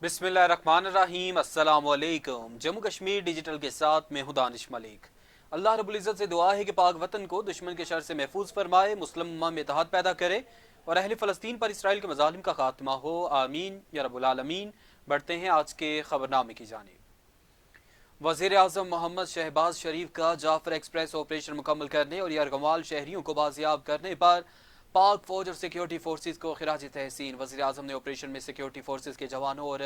बिस्मिल्लाहिर्रहमानिर्रहीम। अस्सलाम वालेकुम। जम्मू कश्मीर डिजिटल के साथ मैं हूं दानिश मलिक। अल्लाह रब्बुल इज़्ज़त से दुआ है कि पाक वतन को दुश्मन के शर से महफूज फरमाए, मुस्लिम उम्मा में इत्तेहाद पैदा करे और अहले फ़लस्तीन पर इसराइल के मज़ालिम का खात्मा हो, आमीन या रब्बुल आलमीन। बढ़ते हैं आज के खबरनामे की जानिब। वज़ीर आज़म मोहम्मद शहबाज शरीफ का जाफर एक्सप्रेस ऑपरेशन मुकम्मल करने और यरगमाल शहरियों को बाजियाब करने पर पाक फौज और सिक्योरिटी फोर्सेज को खिराज तहसीन। वज़ीर आज़म ने ऑपरेशन में सिक्योरिटी फोर्सेज के जवानों और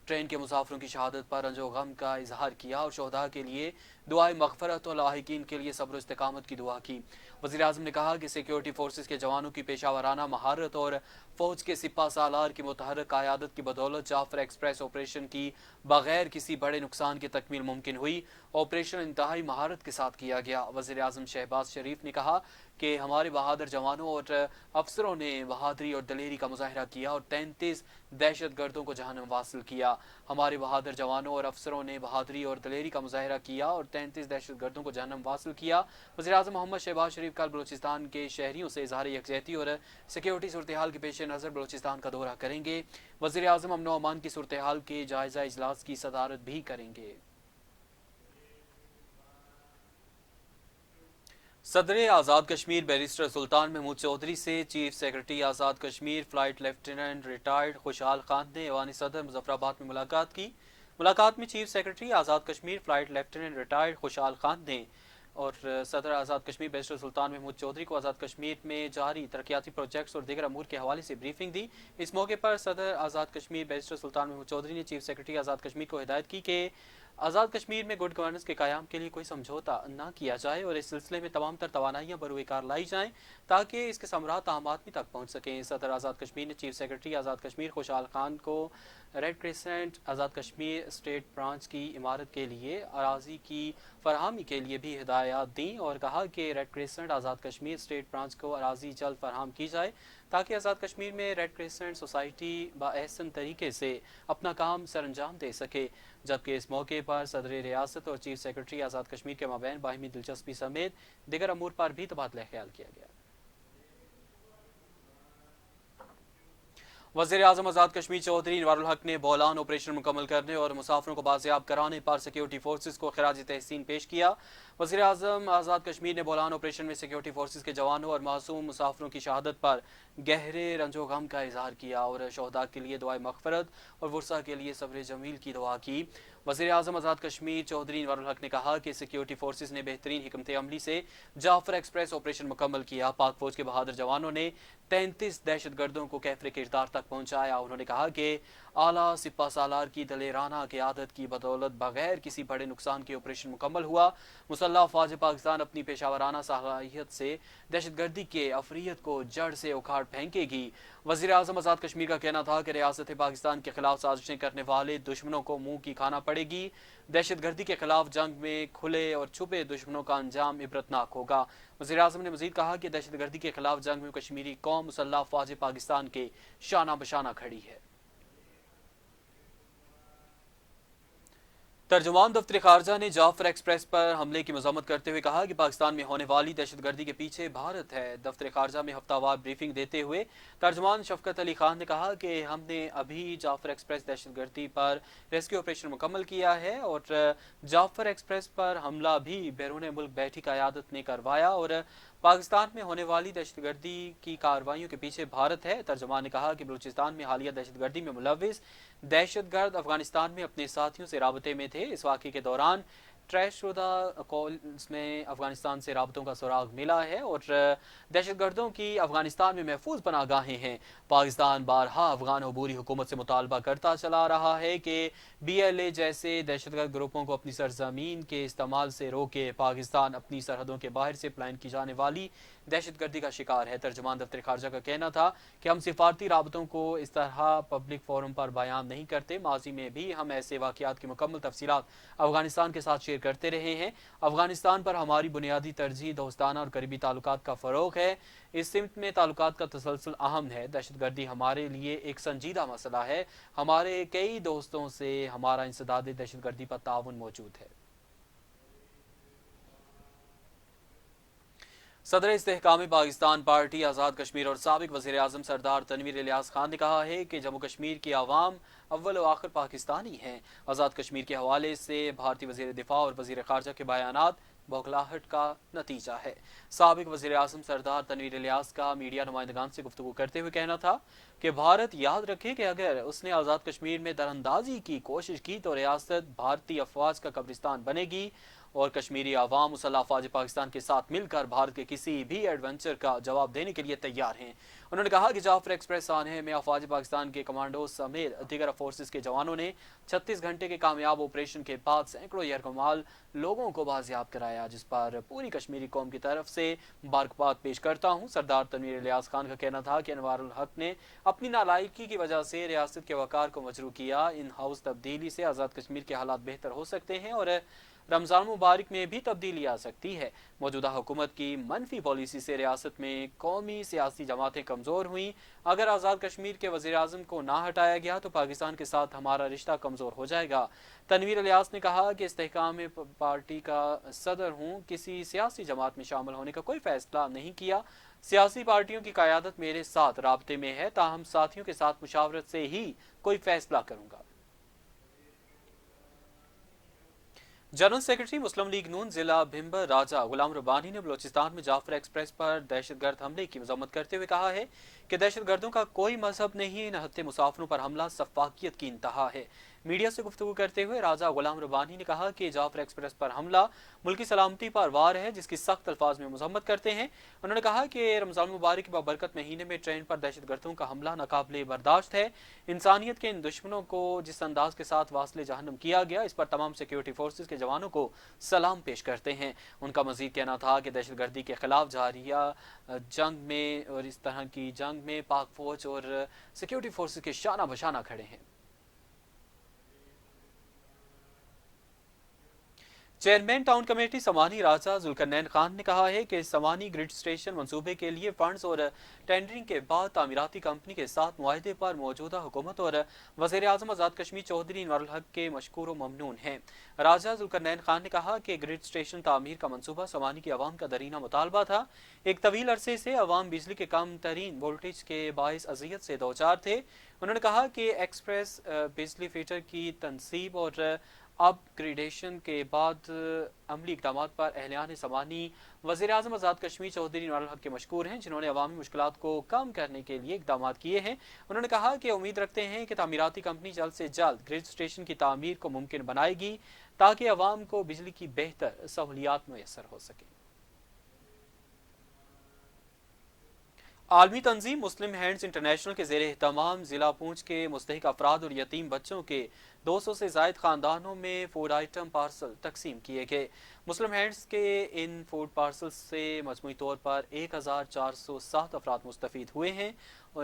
ट्रेन के मुसाफिरों की शहादत पर रंजो गम का इजहार किया और शहदा के लिए दुआए मग़फ़रत और लाहिकीन के लिए सब्र इस्तिकामत की दुआ की। वज़ीर आज़म ने कहा कि सिक्योरिटी फोर्सेज के जवानों की पेशा वाराना महारत और फौज के सिपा सालार की मुतहर्रिक क़यादत की बदौलत जाफर एक्सप्रेस ऑपरेशन की बगैर किसी बड़े नुकसान की तकमील मुमकिन हुई। ऑपरेशन इंतहाई महारत के साथ किया गया। वज़ीर आज़म शहबाज शरीफ ने कहा कि हमारे बहादुर जवानों और अफसरों ने बहादुरी और दलेरी का मुजाहरा किया और 33 दहशत गर्दों को जहन्नम वासिल किया। हमारे बहादुर जवानों और अफसरों ने बहादुरी और दलेरी का मुजाहरा किया और 33 दहशत गर्दों को जहन्नम वासिल किया। वज़ीर आज़म मोहम्मद शहबाज शरीफ कल बलूचिस्तान के शहरियों से इजहार यकजहती और सिक्योरिटी सूरत हाल के पेश नज़र बलूचिस्तान का दौरा करेंगे। वज़ीर आज़म अमन व अमान की सूरत हाल के जायज़ा इजलास की सदारत भी करेंगे। सदर आज़ाद कश्मीर बैरिस्टर सुल्तान महमूद चौधरी से chief secretary Azad Kashmir flight lieutenant retired खुशहाल खान ने ऐवान सदर मुज़फ़्फ़राबाद में मुलाकात की। मुलाकात में chief secretary Azad Kashmir flight lieutenant retired खुशहाल खान ने और सदर आज़ाद कश्मीर बैरिस्टर सुल्तान महमूद चौधरी को आज़ाद कश्मीर में जारी तरक्याती प्रोजेक्ट्स और दीगर अमूर के हवाले से ब्रीफिंग दी। इस मौके पर सदर आज़ाद कश्मीर बैरिस्टर सुल्तान महमूद चौधरी ने चीफ सेक्रेटरी आज़ाद कश्मीर को हिदायत की कि आज़ाद कश्मीर में गुड गवर्नेंस के क़याम के लिए कोई समझौता न किया जाए और इस सिलसिले में तमाम तर तवानाइयाँ बरूएकार लाई जाएँ ताकि इसके समरात आम आदमी तक पहुँच सकें। सदर आज़ाद कश्मीर ने चीफ सेक्रेटरी आज़ाद कश्मीर खुशहाल खान को red crescent Azad Kashmir state branch की इमारत के लिए अराजी की फरहमी के लिए भी हिदायत दी और कहा कि red crescent Azad Kashmir state branch को अराजी जल्द फराहम की जाए ताकि आज़ाद कश्मीर में रेड क्रिसेंट सोसाइटी बाअहसन तरीके से अपना काम सर अंजाम दे सके। जबकि इस मौके पर सदर रियासत और चीफ सेक्रेटरी आज़ाद कश्मीर के माबैन बाहिमी दिलचस्पी समेत दिगर अमूर पर भी तबादला ख्याल किया गया। वज़ीर आज़म आज़ाद कश्मीर चौधरी अनवारुल हक ने बोलान ऑपरेशन मुकम्मल करने और मुसाफिरों को बाजियाब कराने पर सिक्योरिटी फोर्सेज को खिराज तहसीन पेश किया। वज़ीर आज़म आज़ाद कश्मीर ने बोलान ऑपरेशन में सिक्योरिटी फोर्सेज के जवानों और मासूम मुसाफिरों की शहादत पर गहरे रंजो गम का इजहार किया और शहदा के लिए दुआए मग़फ़रत और वुरसा के लिए सब्र जमील की दुआ की। वज़ीर आज़म आज़ाद कश्मीर चौधरी अनवारुल हक ने कहा कि सिक्योरिटी फोर्सेज ने बेहतरीन हिकमत अमली से जाफर एक्सप्रेस ऑपरेशन मुकम्मल किया। पाक फौज के बहादुर जवानों ने 33 दहशत गर्दों को कैफरे किरदार तक पहुंचाया। उन्होंने कहा कि आला सिपा सालार की दलेराना क़यादत की बदौलत बगैर किसी बड़े नुकसान के ऑपरेशन मुकम्मल हुआ। मुसल्लह फ़ौज पाकिस्तान अपनी पेशावराना सलाहियत से दहशतगर्दी के अफरियत को जड़ से उखाड़ फेंकेगी। वज़ीर आज़म आज़ाद कश्मीर का कहना था कि रियासत पाकिस्तान के खिलाफ साजिशें करने वाले दुश्मनों को मुंह की खाना पड़ेगी। दहशतगर्दी के खिलाफ जंग में खुले और छुपे दुश्मनों का अंजाम इबरतनाक होगा। वज़ीर आज़म ने मज़ीद कहा कि दहशतगर्दी के खिलाफ जंग में कश्मीरी कौम मुसल्लह फ़ौज पाकिस्तान के शाना बशाना खड़ी है। तर्जुमान दफ्तर खारजा ने जाफर एक्सप्रेस पर हमले की मजम्मत करते हुए कहा कि पाकिस्तान में होने वाली दहशतगर्दी के पीछे भारत है। दफ्तर खारजा में हफ्तावार ब्रीफिंग देते हुए तर्जुमान शफकत अली खान ने कहा कि हमने अभी जाफर एक्सप्रेस दहशतगर्दी पर रेस्क्यू ऑपरेशन मुकम्मल किया है और जाफर एक्सप्रेस पर हमला भी बैरून मुल्क बैठी क़यादत ने करवाया और पाकिस्तान में होने वाली दहशतगर्दी की कार्रवाइयों के पीछे भारत है। तर्जुमान ने कहा कि बलूचिस्तान में हालिया दहशतगर्दी में मुलविस दहशतगर्द अफगानिस्तान में अपने साथियों से राबते में थे। इस वाक़े के दौरान ट्रैश शुदा कॉल्स में अफगानिस्तान से राबतों का सुराग मिला है और दहशतगर्दों की अफगानिस्तान में महफूज पनागाहें हैं। पाकिस्तान बारहा अफगान अबूरी हुकूमत से मुतालबा करता चला रहा है कि BLA जैसे दहशतगर्द ग्रुपों को अपनी सरजमीन के इस्तेमाल से रोके। पाकिस्तान अपनी सरहदों के बाहर से प्लान की जाने वाली दहशतगर्दी का शिकार है। तर्जुमान दफ्तर खारजा का कहना था कि हम सिफारती राबतों को इस तरह पब्लिक फोरम पर बयान नहीं करते। माजी में भी हम ऐसे वाक़यात की मुकम्मल तफसीलात अफगानिस्तान के साथ शेयर करते रहे हैं। अफगानिस्तान पर हमारी बुनियादी तरजीह दोस्ताना और करीबी ताल्लुकात का फ़रोग़ है। इस सिमत में ताल्लुकात का तसलसल अहम है। दहशतगर्दी हमारे लिए एक संजीदा मसला है। हमारे कई दोस्तों से हमारा इंसदाद दहशतगर्दी पर ताउन मौजूद है। صدر استحکام پاکستان پارٹی آزاد کشمیر اور سابق وزیر اعظم سردار تنویر الیاس خان نے کہا ہے کہ جموں کشمیر کی عوام اول و آخر پاکستانی ہیں۔ آزاد کشمیر کے حوالے سے بھارتی وزیر دفاع اور وزیر خارجہ کے بیانات بوکھلاہٹ کا نتیجہ ہے۔ سابق وزیر اعظم سردار تنویر الیاس کا میڈیا نمائندگان سے گفتگو کرتے ہوئے کہنا تھا کہ بھارت یاد رکھے کہ اگر اس نے آزاد کشمیر میں دراندازی کی کوشش کی تو ریاست بھارتی افواج کا قبرستان بنے گی اور کشمیری عوام مسلح افواج پاکستان کے ساتھ مل کر بھارت کے کسی بھی ایڈونچر کا جواب دینے کے لیے تیار ہیں۔ انہوں نے کہا کہ جعفر ایکسپریس سانحے میں افواج پاکستان کے کمانڈوز سمیت دیگر فورسز کے جوانوں نے 36 گھنٹے کے کامیاب آپریشن کے بعد سینکڑوں یرغمال لوگوں کو بازیاب کرایا، جس پر پوری کشمیری قوم کی طرف سے مبارکباد پیش کرتا ہوں۔ سردار تنویر الیاس خان کا کہنا تھا کہ انوار الحق نے اپنی نالائکی کی وجہ سے ریاست کے وقار کو مجروح کیا۔ ان ہاؤس تبدیلی سے آزاد کشمیر کے حالات بہتر ہو سکتے ہیں اور رمضان مبارک میں بھی تبدیلی آ سکتی ہے۔ موجودہ حکومت کی منفی پالیسی سے ریاست میں قومی سیاسی جماعتیں کمزور ہوئیں۔ اگر آزاد کشمیر کے وزیر اعظم کو نہ ہٹایا گیا تو پاکستان کے ساتھ ہمارا رشتہ کمزور ہو جائے گا۔ تنویر الیاس نے کہا کہ استحکام پارٹی کا صدر ہوں، کسی سیاسی جماعت میں شامل ہونے کا کوئی فیصلہ نہیں کیا۔ سیاسی پارٹیوں کی قیادت میرے ساتھ رابطے میں ہے، تاہم ساتھیوں کے ساتھ مشاورت سے ہی کوئی فیصلہ کروں گا۔ جنرل سیکرٹری مسلم لیگ نون ضلع بھمبر راجہ غلام ربانی نے بلوچستان میں جعفر ایکسپریس پر دہشت گرد حملے کی مذمت کرتے ہوئے کہا ہے کہ دہشت گردوں کا کوئی مذہب نہیں، نہتے مسافروں پر حملہ سفاکیت کی انتہا ہے۔ میڈیا سے گفتگو کرتے ہوئے راجہ غلام ربانی نے کہا کہ جعفر ایکسپریس پر حملہ ملکی سلامتی پر وار ہے، جس کی سخت الفاظ میں مذمت کرتے ہیں۔ انہوں نے کہا کہ رمضان مبارک کے بابرکت مہینے میں ٹرین پر دہشت گردوں کا حملہ ناقابل برداشت ہے۔ انسانیت کے ان دشمنوں کو جس انداز کے ساتھ واصل جہنم کیا گیا، اس پر تمام سیکیورٹی فورسز کے جوانوں کو سلام پیش کرتے ہیں۔ ان کا مزید کہنا تھا کہ دہشت گردی کے خلاف جاریہ جنگ میں اور اس طرح کی جنگ میں پاک فوج اور سیکیورٹی فورسز کے شانہ بشانہ کھڑے ہیں۔ چیئرمین ٹاؤن کمیٹی سمانی راجہ ذوالقرنین خان نے کہا ہے کہ سمانی گرڈ اسٹیشن منصوبے کے لیے فنڈز اور ٹینڈرنگ کے بعد تعمیراتی کمپنی کے ساتھ معاہدے پر موجودہ حکومت اور وزیر اعظم آزاد کشمیر چودھری انوار الحق کے مشکور و ممنون ہیں۔ راجہ ذوالقرنین خان نے کہا کہ گرڈ اسٹیشن تعمیر کا منصوبہ سمانی کی عوام کا درینہ مطالبہ تھا۔ ایک طویل عرصے سے عوام بجلی کے کم ترین وولٹیج کے باعث اذیت سے دوچار تھے۔ انہوں نے کہا کہ ایکسپریس بجلی فیڈر کی تنصیب اور اپ گریڈیشن کے بعد عملی اقدامات پر اہلیان سمانی وزیر اعظم آزاد کشمیر چودھری انوار الحق کے مشکور ہیں، جنہوں نے عوامی مشکلات کو کم کرنے کے لیے اقدامات کیے ہیں۔ انہوں نے کہا کہ امید رکھتے ہیں کہ تعمیراتی کمپنی جلد سے جلد گرڈ اسٹیشن کی تعمیر کو ممکن بنائے گی تاکہ عوام کو بجلی کی بہتر سہولیات میسر ہو سکیں۔ عالمی تنظیم مسلم ہینڈز انٹرنیشنل کے زیر اہتمام ضلع پونچھ کے مستحق افراد اور یتیم بچوں کے 200 سے زائد خاندانوں میں فوڈ آئٹم پارسل تقسیم کیے گئے۔ مسلم ہینڈز کے ان فوڈ پارسل سے مجموعی طور پر 1407 افراد مستفید ہوئے ہیں،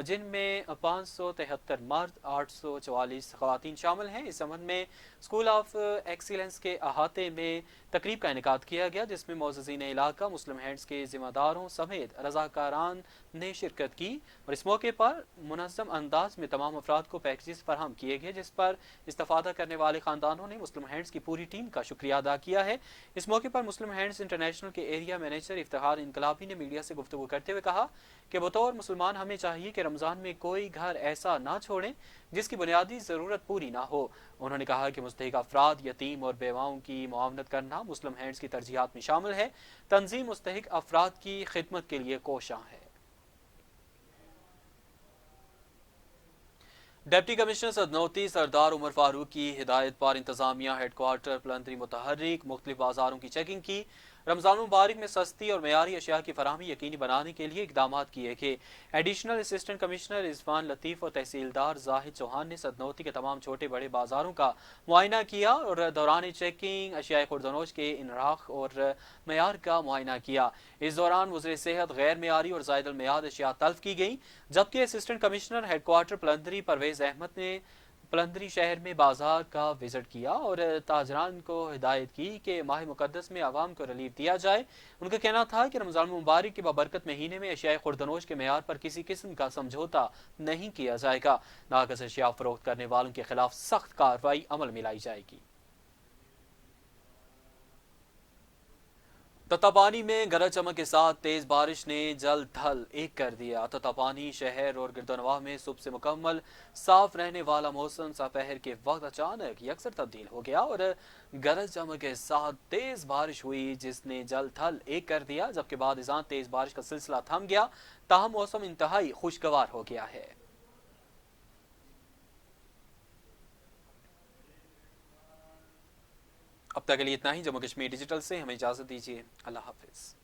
جن میں 573 مرد، 844 خواتین شامل ہیں۔ اس ضمن میں اسکول آف ایکسیلنس کے احاطے میں تقریب کا انعقاد کیا گیا، جس میں معززین علاقہ مسلم ہینڈز کے ذمہ داروں سمیت رضاکاران نے شرکت کی اور اس موقع پر منظم انداز میں تمام افراد کو پیکیجز فراہم کیے گئے، جس پر استفادہ کرنے والے خاندانوں نے مسلم ہینڈز کی پوری ٹیم کا شکریہ ادا کیا ہے۔ اس موقع پر مسلم ہینڈز انٹرنیشنل کے ایریا مینیجر افتخار انقلابی نے میڈیا سے گفتگو کرتے ہوئے کہا کہ بطور مسلمان ہمیں چاہیے کہ رمضان میں کوئی گھر ایسا نہ چھوڑیں جس کی بنیادی ضرورت پوری نہ ہو۔ انہوں نے کہا کہ مستحق افراد، یتیم اور بیواؤں کی معاونت کرنا مسلم ہینڈز کی ترجیحات میں شامل ہے۔ تنظیم مستحق افراد کی خدمت کے لیے کوشاں ہے۔ ڈپٹی کمشنر سدنوتی سردار عمر فاروق کی ہدایت پر انتظامیہ ہیڈ کوارٹر پلندری متحرک مختلف بازاروں کی چیکنگ کی۔ رمضان مبارک میں سستی اور معیاری اشیاء کی فراہمی یقینی بنانے کے لیے اقدامات کیے گئے۔ ایڈیشنل اسسٹنٹ کمشنر رضوان لطیف اور تحصیلدار زاہد چوہان نے سدنوتی کے تمام چھوٹے بڑے بازاروں کا معائنہ کیا اور دوران چیکنگ اشیاء خوردنوش کے انراخ اور معیار کا معائنہ کیا۔ اس دوران وزیر صحت غیر معیاری اور زائد المیعاد اشیاء تلف کی گئیں، جبکہ assistant commissioner headquarter Palandri Parvez Ahmed نے پلندری شہر میں بازار کا وزٹ کیا اور تاجران کو ہدایت کی کہ ماہ مقدس میں عوام کو ریلیف دیا جائے۔ ان کا کہنا تھا کہ رمضان مبارک کے بابرکت مہینے میں اشیاء خوردنوش کے معیار پر کسی قسم کا سمجھوتا نہیں کیا جائے گا۔ ناقص اشیاء فروخت کرنے والوں کے خلاف سخت کارروائی عمل میں لائی جائے گی۔ تتاپانی میں گرج چمک کے ساتھ تیز بارش نے جل تھل ایک کر دیا۔ تتاپانی شہر اور گردنواہ میں صبح سے مکمل صاف رہنے والا موسم دوپہر کے وقت اچانک یکسر تبدیل ہو گیا اور گرج چمک کے ساتھ تیز بارش ہوئی جس نے جل تھل ایک کر دیا، جبکہ بعد ازاں تیز بارش کا سلسلہ تھم گیا، تاہم موسم انتہائی خوشگوار ہو گیا ہے۔ اب تک کے لیے اتنا ہی۔ جموں کشمیر ڈیجیٹل سے ہمیں اجازت دیجیے، اللہ حافظ۔